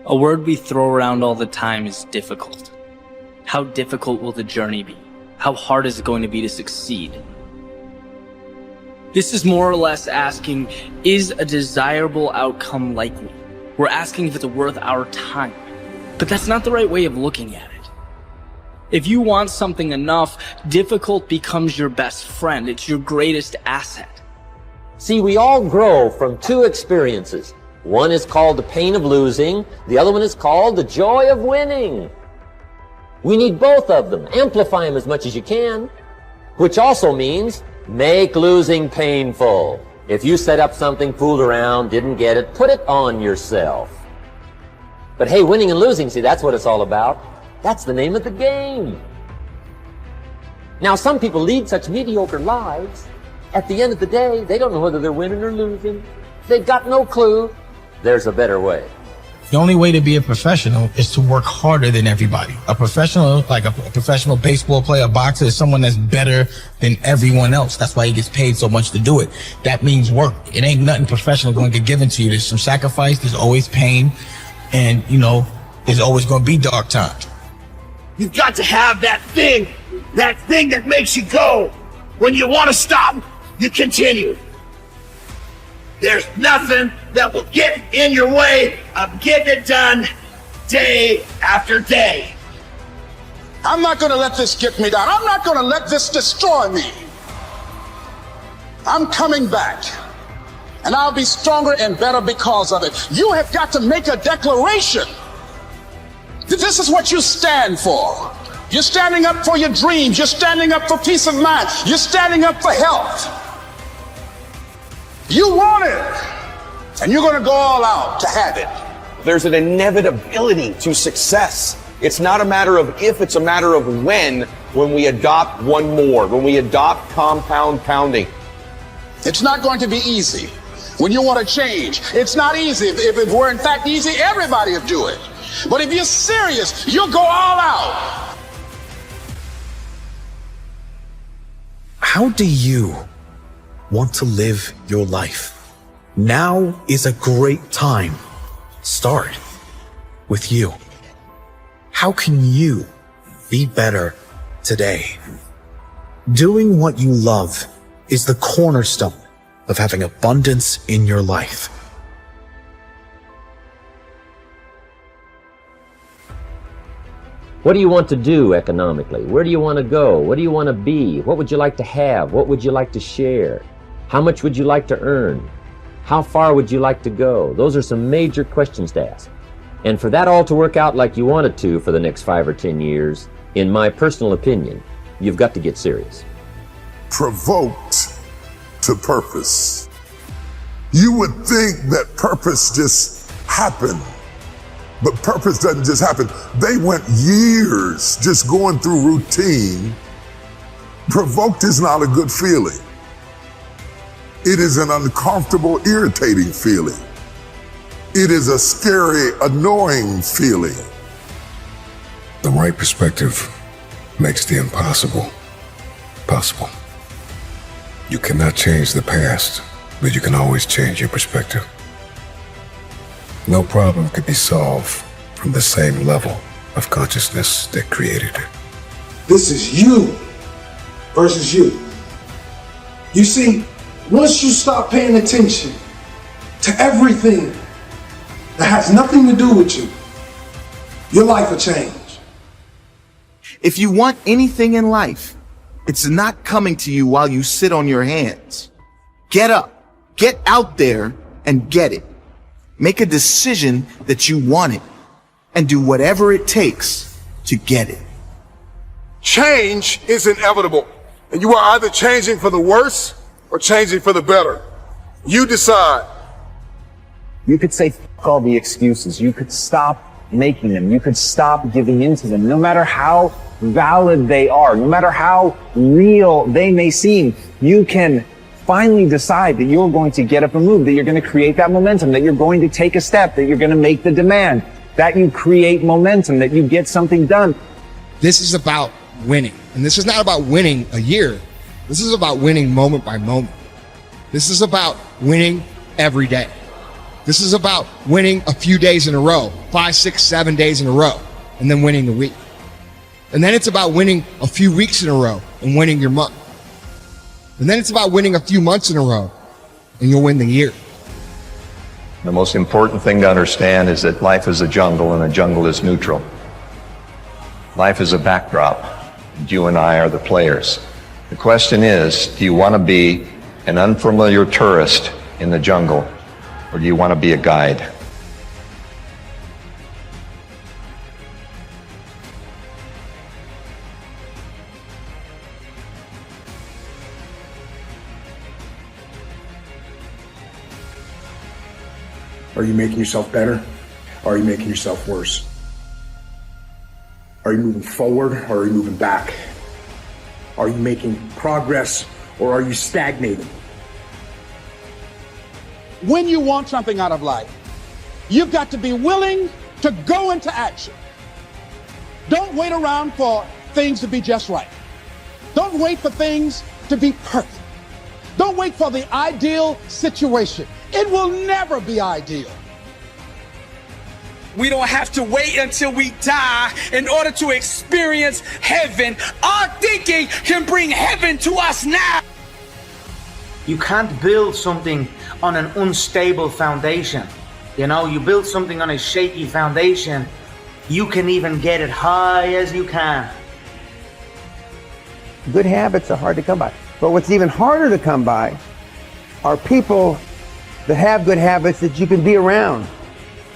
A word we throw around all the time is difficult. How difficult will the journey be? How hard is it going to be to succeed? This is more or less asking, is a desirable outcome likely? We're asking if it's worth our time. But that's not the right way of looking at it. If you want something enough, difficult becomes your best friend. It's your greatest asset. See, we all grow from two experiences. One is called the pain of losing. The other one is called the joy of winning. We need both of them. Amplify them as much as you can, which also means make losing painful. If you set up something, fooled around, didn't get it, put it on yourself. But hey, winning and losing, see, that's what it's all about. That's the name of the game. Now, some people lead such mediocre lives. At the end of the day, they don't know whether they're winning or losing. They've got no clue. There's a better way. The only way to be a professional is to work harder than everybody. A professional, like a professional baseball player, a boxer, is someone that's better than everyone else. That's why he gets paid so much to do it. That means work. It ain't nothing professional going to get given to you. There's some sacrifice. There's always pain. And, you know, there's always going to be dark times. You've got to have that thing that makes you go. When you want to stop, you continue. There's nothing that will get in your way of getting it done day after day. I'm not going to let this get me down. I'm not going to let this destroy me. I'm coming back, and I'll be stronger and better because of it. You have got to make a declaration that this is what you stand for. You're standing up for your dreams. You're standing up for peace of mind. You're standing up for health. You want it, and you're going to go all out to have it. There's an inevitability to success. It's not a matter of if, it's a matter of when we adopt one more, when we adopt compound pounding. It's not going to be easy when you want to change. It's not easy. If it were in fact easy, everybody would do it. But if you're serious, you'll go all out. How do you want to live your life? Now is a great time. Start with you. How can you be better today? Doing what you love is the cornerstone of having abundance in your life. What do you want to do economically? Where do you want to go? What do you want to be? What would you like to have? What would you like to share? How much would you like to earn? How far would you like to go? Those are some major questions to ask. And for that all to work out like you want it to for the next 5 or 10 years, in my personal opinion, you've got to get serious. Provoked to purpose. You would think that purpose just happened, but purpose doesn't just happen. They went years just going through routine. Provoked is not a good feeling. It is an uncomfortable, irritating feeling. It is a scary, annoying feeling. The right perspective makes the impossible possible. You cannot change the past, but you can always change your perspective. No problem could be solved from the same level of consciousness that created it. This is you versus you. You see, once you stop paying attention to everything that has nothing to do with you, your life will change. If you want anything in life, it's not coming to you while you sit on your hands. Get up, get out there, and get it. Make a decision that you want it, and do whatever it takes to get it. Change is inevitable, and you are either changing for the worse or changing for the better. You decide. You could say f all the excuses. You could stop making them. You could stop giving into them. No matter how valid they are, no matter how real they may seem, you can finally decide that you're going to get up and move, that you're going to create that momentum, that you're going to take a step, that you're going to make the demand, that you create momentum, that you get something done. This is about winning. And this is not about winning a year. This is about winning moment by moment. This is about winning every day. This is about winning a few days in a row, 5, 6, 7 days in a row, and then winning the week. And then it's about winning a few weeks in a row and winning your month. And then it's about winning a few months in a row and you'll win the year. The most important thing to understand is that life is a jungle and a jungle is neutral. Life is a backdrop, and you and I are the players. The question is, do you want to be an unfamiliar tourist in the jungle, or do you want to be a guide? Are you making yourself better? Or are you making yourself worse? Are you moving forward or are you moving back? Are you making progress or are you stagnating? When you want something out of life, you've got to be willing to go into action. Don't wait around for things to be just right. Don't wait for things to be perfect. Don't wait for the ideal situation. It will never be ideal. We don't have to wait until we die in order to experience heaven. Our thinking can bring heaven to us now. You can't build something on an unstable foundation. You know, you build something on a shaky foundation, you can even get it high as you can. Good habits are hard to come by. But what's even harder to come by are people that have good habits that you can be around.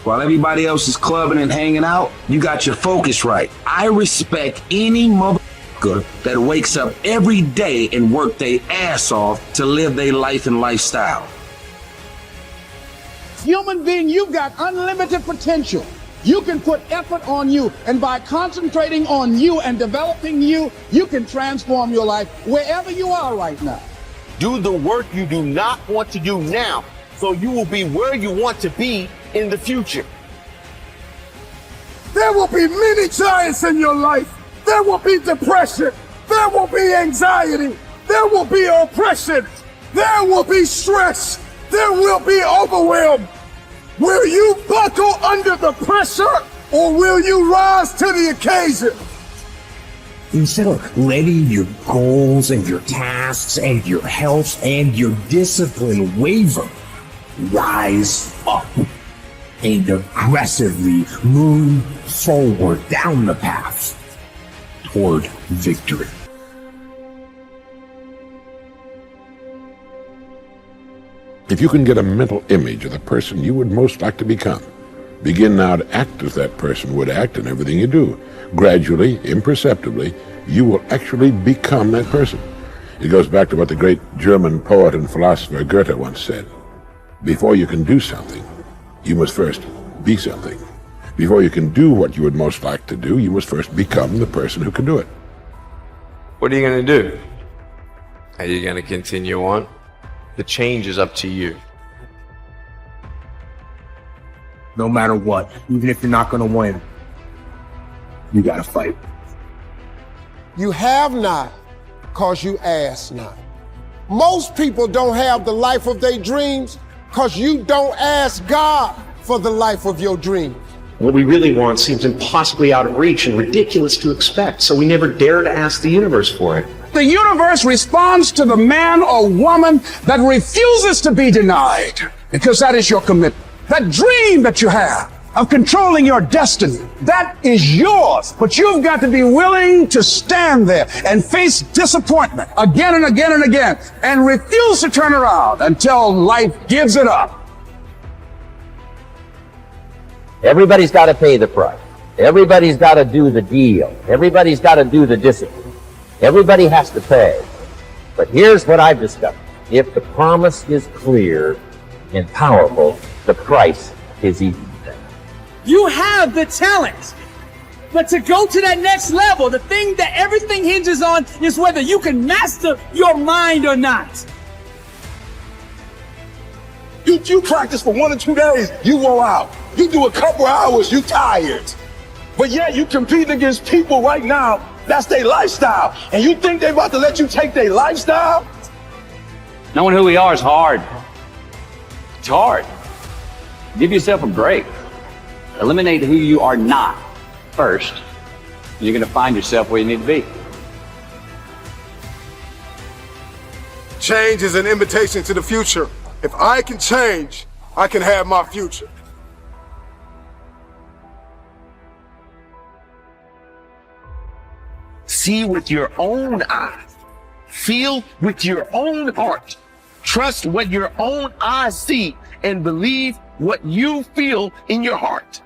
While everybody else is clubbing and hanging out, you got your focus right. I respect any motherfucker that wakes up every day and work their ass off to live their life and lifestyle. Human being, you've got unlimited potential. You can put effort on you, and by concentrating on you and developing you, you can transform your life wherever you are right now. Do the work you do not want to do now, so you will be where you want to be in the future. There will be many giants in your life. There will be depression. There will be anxiety. There will be oppression. There will be stress. There will be overwhelm. Will you buckle under the pressure, or will you rise to the occasion? Instead of letting your goals and your tasks and your health and your discipline waver, rise up and aggressively move forward down the path toward victory. If you can get a mental image of the person you would most like to become, begin now to act as that person would act in everything you do. Gradually, imperceptibly, you will actually become that person. It goes back to what the great German poet and philosopher Goethe once said. Before you can do something, you must first be something. Before you can do what you would most like to do, you must first become the person who can do it. What are you going to do? Are you going to continue on? The change is up to you. No matter what, even if you're not going to win, you got to fight. You have not because you ask not. Most people don't have the life of their dreams because you don't ask God for the life of your dreams. What we really want seems impossibly out of reach and ridiculous to expect, so we never dare to ask the universe for it. The universe responds to the man or woman that refuses to be denied, because that is your commitment. That dream that you have of controlling your destiny, that is yours. But you've got to be willing to stand there and face disappointment again and again and again and refuse to turn around until life gives it up. Everybody's got to pay the price. Everybody's got to do the deal. Everybody's got to do the discipline. Everybody has to pay. But here's what I've discovered. If the promise is clear and powerful, the price is easy. You have the talent, but to go to that next level, the thing that everything hinges on is whether you can master your mind or not. You practice for 1 or 2 days, you roll out. You do a couple hours, you tired. But yet you competing against people right now, that's their lifestyle. And you think they about to let you take their lifestyle? Knowing who we are is hard. It's hard. Give yourself a break. Eliminate who you are not first. You're going to find yourself where you need to be. Change is an invitation to the future. If I can change, I can have my future. See with your own eyes. Feel with your own heart. Trust what your own eyes see and believe what you feel in your heart.